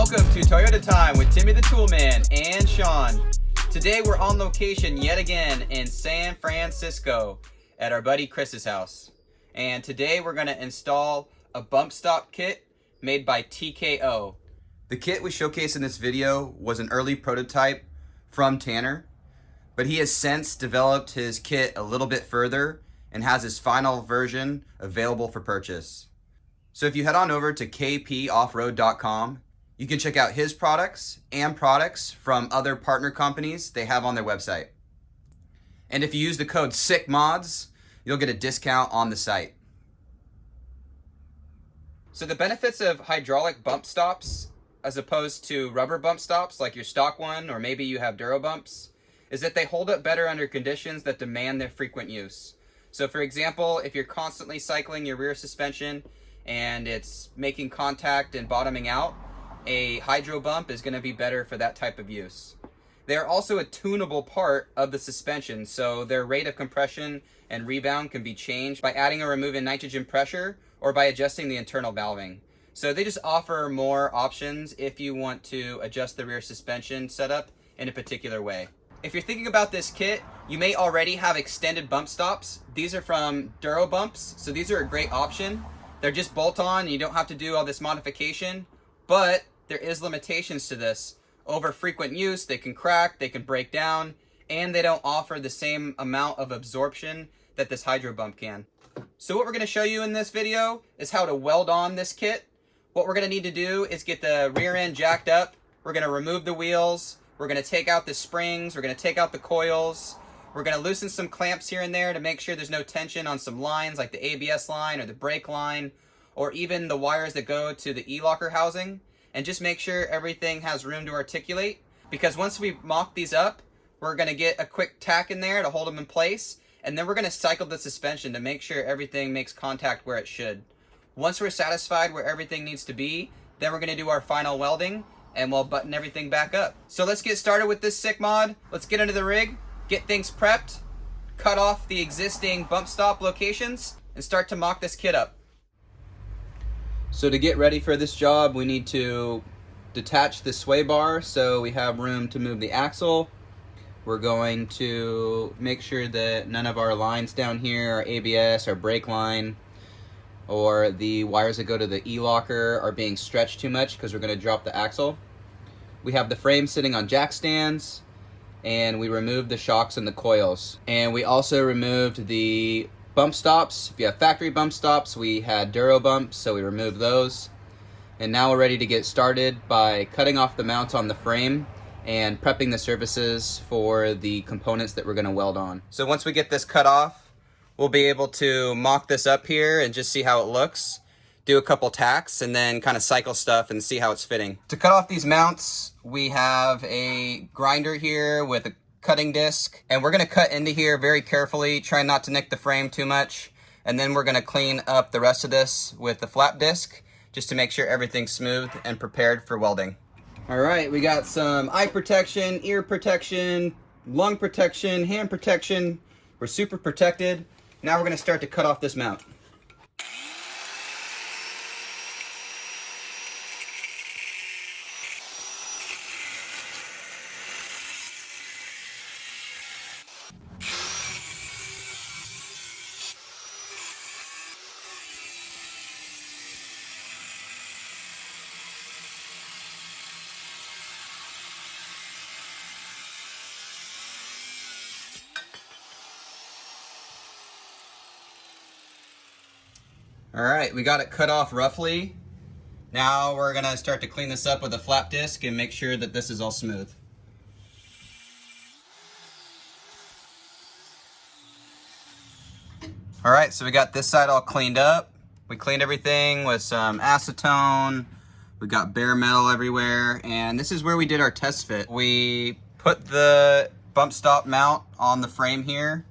Welcome to Toyota Time with Timmy the Toolman and Sean. Today we're on location yet again in San Francisco at our buddy Chris's house. And today we're going to install a bump stop kit made by TKO. The kit we showcased in this video was an early prototype from Tanner, but he has since developed his kit a little bit further and has his final version available for purchase. So if you head on over to kpoffroad.com, you can check out his products and products from other partner companies they have on their website. And if you use the code SICKMODS, you'll get a discount on the site. So the benefits of hydraulic bump stops as opposed to rubber bump stops like your stock one, or maybe you have Duro bumps, is that they hold up better under conditions that demand their frequent use. So for example, if you're constantly cycling your rear suspension and it's making contact and bottoming out, a hydro bump is going to be better for that type of use. They are also a tunable part of the suspension, so their rate of compression and rebound can be changed by adding or removing nitrogen pressure or by adjusting the internal valving. So they just offer more options if you want to adjust the rear suspension setup in a particular way. If you're thinking about this kit, you may already have extended bump stops. These are from Duro bumps, so these are a great option. They're just bolt-on, you don't have to do all this modification, but there is limitations to this. Over frequent use, they can crack, they can break down, and they don't offer the same amount of absorption that this hydro bump can. So what we're going to show you in this video is how to weld on this kit. What we're going to need to do is get the rear end jacked up. We're going to remove the wheels. We're going to take out the springs. We're going to take out the coils. We're going to loosen some clamps here and there to make sure there's no tension on some lines like the ABS line or the brake line, or even the wires that go to the e-locker housing. And just make sure everything has room to articulate, because once we mock these up, we're going to get a quick tack in there to hold them in place, and then we're going to cycle the suspension to make sure everything makes contact where it should. Once we're satisfied where everything needs to be, then we're going to do our final welding and we'll button everything back up. So let's get started with this sick mod. Let's get into the rig, get things prepped, cut off the existing bump stop locations, and start to mock this kit up. So to get ready for this job, we need to detach the sway bar so we have room to move the axle. We're going to make sure that none of our lines down here, our ABS, our brake line, or the wires that go to the e-locker are being stretched too much, because we're going to drop the axle. We have the frame sitting on jack stands, and we removed the shocks and the coils. And we also removed the bump stops. If you have factory bump stops, we had Duro bumps, so we removed those. And now we're ready to get started by cutting off the mounts on the frame and prepping the surfaces for the components that we're going to weld on. So once we get this cut off, we'll be able to mock this up here and just see how it looks, do a couple tacks, and then kind of cycle stuff and see how it's fitting. To cut off these mounts, we have a grinder here with a cutting disc, and we're going to cut into here very carefully, try not to nick the frame too much, and then we're going to clean up the rest of this with the flap disc just to make sure everything's smooth and prepared for welding. All right, we got some eye protection, ear protection, lung protection, hand protection. We're super protected. Now we're going to start to cut off this mount. All right, we got it cut off roughly. Now we're gonna start to clean this up with a flap disc and make sure that this is all smooth. All right, so we got this side all cleaned up. We cleaned everything with some acetone. We got bare metal everywhere, and this is where we did our test fit. We put the bump stop mount on the frame here.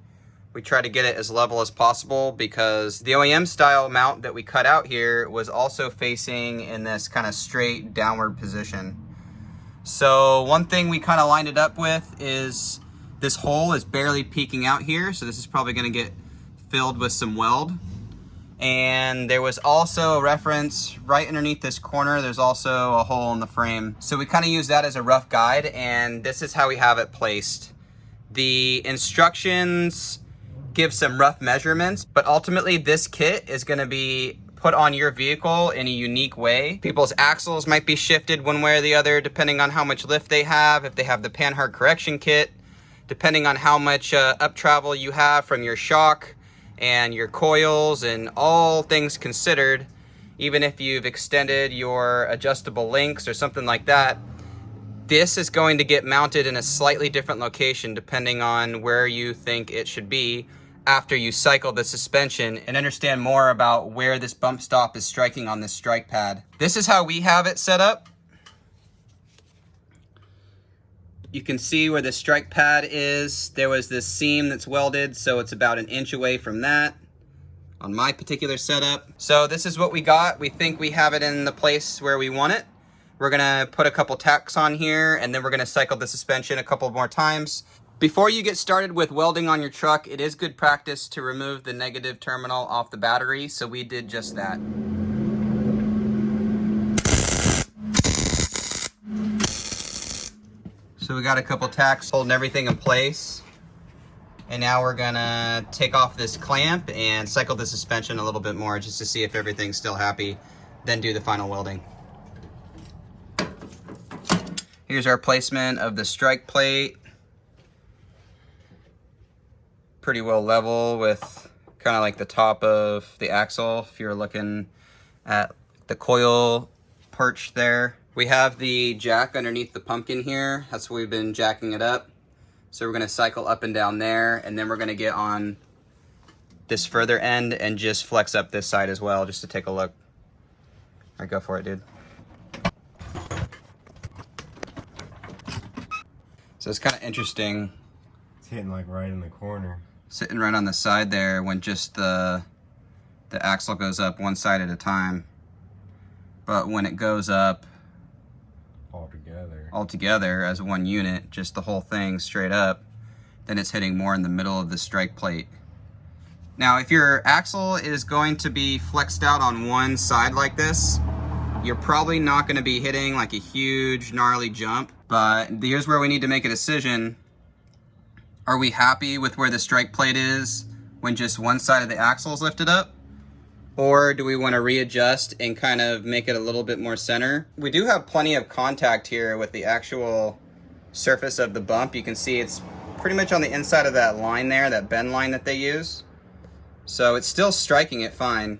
We try to get it as level as possible because the OEM style mount that we cut out here was also facing in this kind of straight downward position. So one thing we kind of lined it up with is this hole is barely peeking out here, so this is probably going to get filled with some weld. And there was also a reference right underneath this corner. There's also a hole in the frame. So we kind of use that as a rough guide, and this is how we have it placed. The instructions give some rough measurements, but ultimately this kit is going to be put on your vehicle in a unique way. People's axles might be shifted one way or the other depending on how much lift they have, if they have the panhard correction kit, depending on how much up travel you have from your shock and your coils and all things considered. Even if you've extended your adjustable links or something like that, this is going to get mounted in a slightly different location depending on where you think it should be after you cycle the suspension and understand more about where this bump stop is striking on this strike pad. This is how we have it set up. You can see where the strike pad is. There was this seam that's welded, so it's about 1 inch away from that on my particular setup. So this is what we got. We think we have it in the place where we want it. We're gonna put a couple tacks on here, and then we're gonna cycle the suspension a couple more times. Before you get started with welding on your truck, it is good practice to remove the negative terminal off the battery, so we did just that. So we got a couple tacks holding everything in place. And now we're gonna take off this clamp and cycle the suspension a little bit more just to see if everything's still happy, then do the final welding. Here's our placement of the strike plate. Pretty well level with kind of like the top of the axle if you're looking at the coil perch there. We have the jack underneath the pumpkin here. That's where we've been jacking it up. So we're gonna cycle up and down there, and then we're gonna get on this further end and just flex up this side as well, just to take a look. All right, go for it, dude. So it's kind of interesting. It's hitting like right in the corner. Sitting right on the side there when just the axle goes up one side at a time. But when it goes up all together as one unit, just the whole thing straight up, then it's hitting more in the middle of the strike plate. Now, if your axle is going to be flexed out on one side like this, you're probably not going to be hitting like a huge gnarly jump. But here's where we need to make a decision. Are we happy with where the strike plate is when just one side of the axle is lifted up? Or do we want to readjust and kind of make it a little bit more center? We do have plenty of contact here with the actual surface of the bump. You can see it's pretty much on the inside of that line there, that bend line that they use. So it's still striking it fine.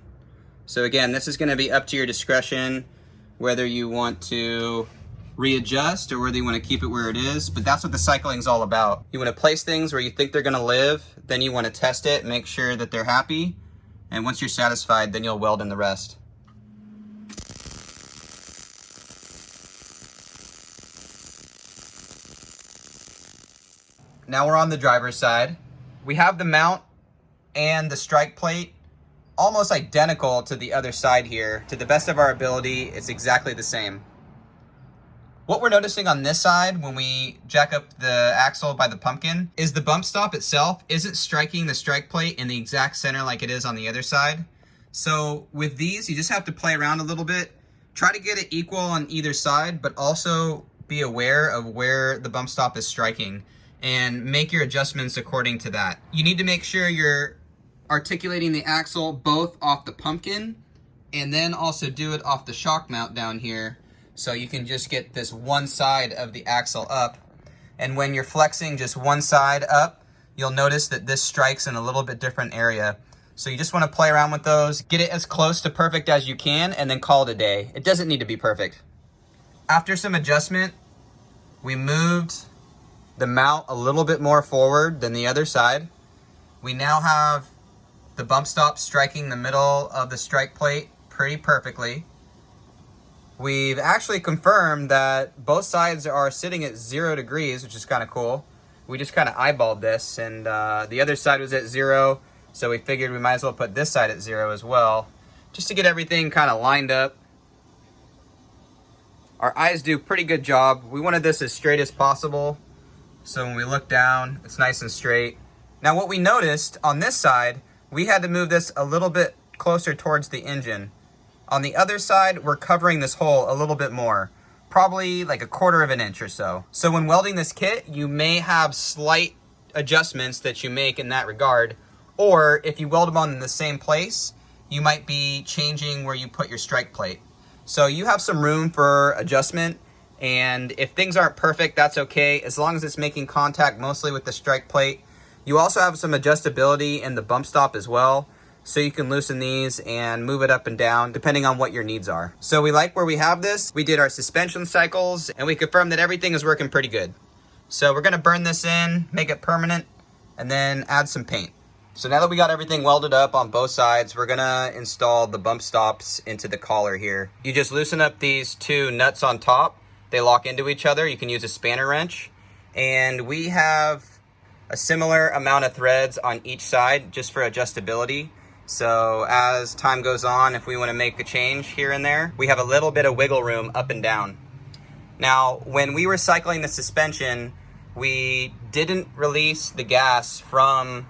So again, this is going to be up to your discretion whether you want to readjust or whether you want to keep it where it is, but that's what the cycling is all about. You want to place things where you think they're going to live, then you want to test it, make sure that they're happy, and once you're satisfied, then you'll weld in the rest. Now we're on the driver's side. We have the mount and the strike plate almost identical to the other side here. To the best of our ability, it's exactly the same. What we're noticing on this side when we jack up the axle by the pumpkin is the bump stop itself isn't striking the strike plate in the exact center like it is on the other side. So with these, you just have to play around a little bit. Try to get it equal on either side, but also be aware of where the bump stop is striking and make your adjustments according to that. You need to make sure you're articulating the axle both off the pumpkin and then also do it off the shock mount down here. So you can just get this one side of the axle up. And when you're flexing just one side up, you'll notice that this strikes in a little bit different area. So you just want to play around with those, get it as close to perfect as you can, and then call it a day. It doesn't need to be perfect. After some adjustment, we moved the mount a little bit more forward than the other side. We now have the bump stop striking the middle of the strike plate pretty perfectly. We've actually confirmed that both sides are sitting at 0 degrees, which is kind of cool. We just kind of eyeballed this, and the other side was at 0, so we figured we might as well put this side at 0 as well, just to get everything kind of lined up. Our eyes do a pretty good job. We wanted this as straight as possible, so when we look down, it's nice and straight. Now what we noticed on this side, we had to move this a little bit closer towards the engine. On the other side, we're covering this hole a little bit more, probably like 1/4 of an inch or so. So when welding this kit, you may have slight adjustments that you make in that regard, or if you weld them on in the same place, you might be changing where you put your strike plate. So you have some room for adjustment, and if things aren't perfect, that's okay, as long as it's making contact mostly with the strike plate. You also have some adjustability in the bump stop as well, so you can loosen these and move it up and down depending on what your needs are. So we like where we have this. We did our suspension cycles and we confirmed that everything is working pretty good. So we're gonna burn this in, make it permanent, and then add some paint. So now that we got everything welded up on both sides, we're gonna install the bump stops into the collar here. You just loosen up these 2 nuts on top. They lock into each other. You can use a spanner wrench. And we have a similar amount of threads on each side just for adjustability. So as time goes on, if we want to make a change here and there, we have a little bit of wiggle room up and down. Now, when we were cycling the suspension, we didn't release the gas from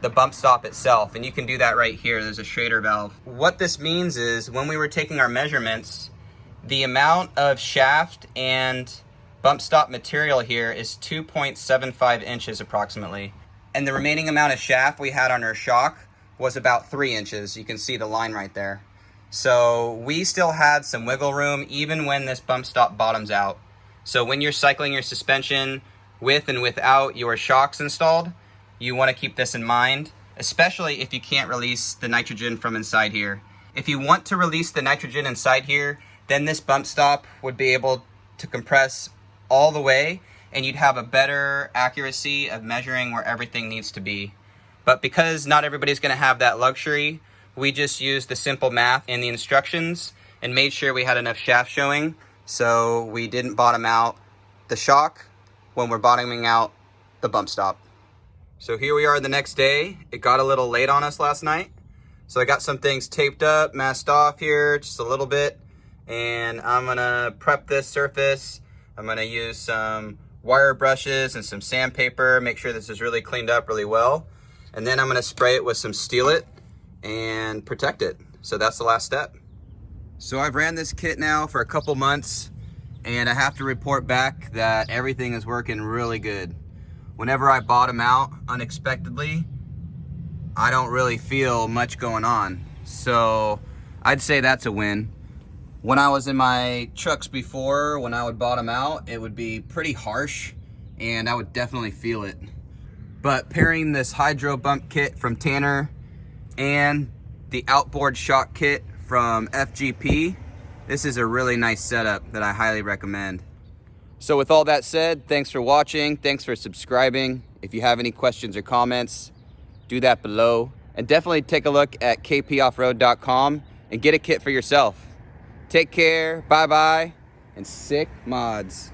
the bump stop itself, and you can do that right here. There's a Schrader valve. What this means is when we were taking our measurements, the amount of shaft and bump stop material here is 2.75 inches approximately. And the remaining amount of shaft we had on our shock was about 3 inches. You can see the line right there. So we still had some wiggle room even when this bump stop bottoms out. So when you're cycling your suspension with and without your shocks installed, you want to keep this in mind, especially if you can't release the nitrogen from inside here. If you want to release the nitrogen inside here, then this bump stop would be able to compress all the way, and you'd have a better accuracy of measuring where everything needs to be. But because not everybody's going to have that luxury, we just used the simple math in the instructions and made sure we had enough shaft showing, so we didn't bottom out the shock when we're bottoming out the bump stop. So here we are the next day. It got a little late on us last night, so I got some things taped up, masked off here just a little bit, and I'm gonna prep this surface. I'm gonna use some wire brushes and some sandpaper, make sure this is really cleaned up really well. And then I'm gonna spray it with some Steel It and protect it. So that's the last step. So I've ran this kit now for a couple months, and I have to report back that everything is working really good. Whenever I bottom out unexpectedly, I don't really feel much going on. So I'd say that's a win. When I was in my trucks before, when I would bottom out, it would be pretty harsh and I would definitely feel it. But pairing this hydro bump kit from Tanner and the outboard shock kit from FGP, this is a really nice setup that I highly recommend. So with all that said, thanks for watching, thanks for subscribing. If you have any questions or comments, do that below. And definitely take a look at kpoffroad.com and get a kit for yourself. Take care, bye-bye, and sick mods.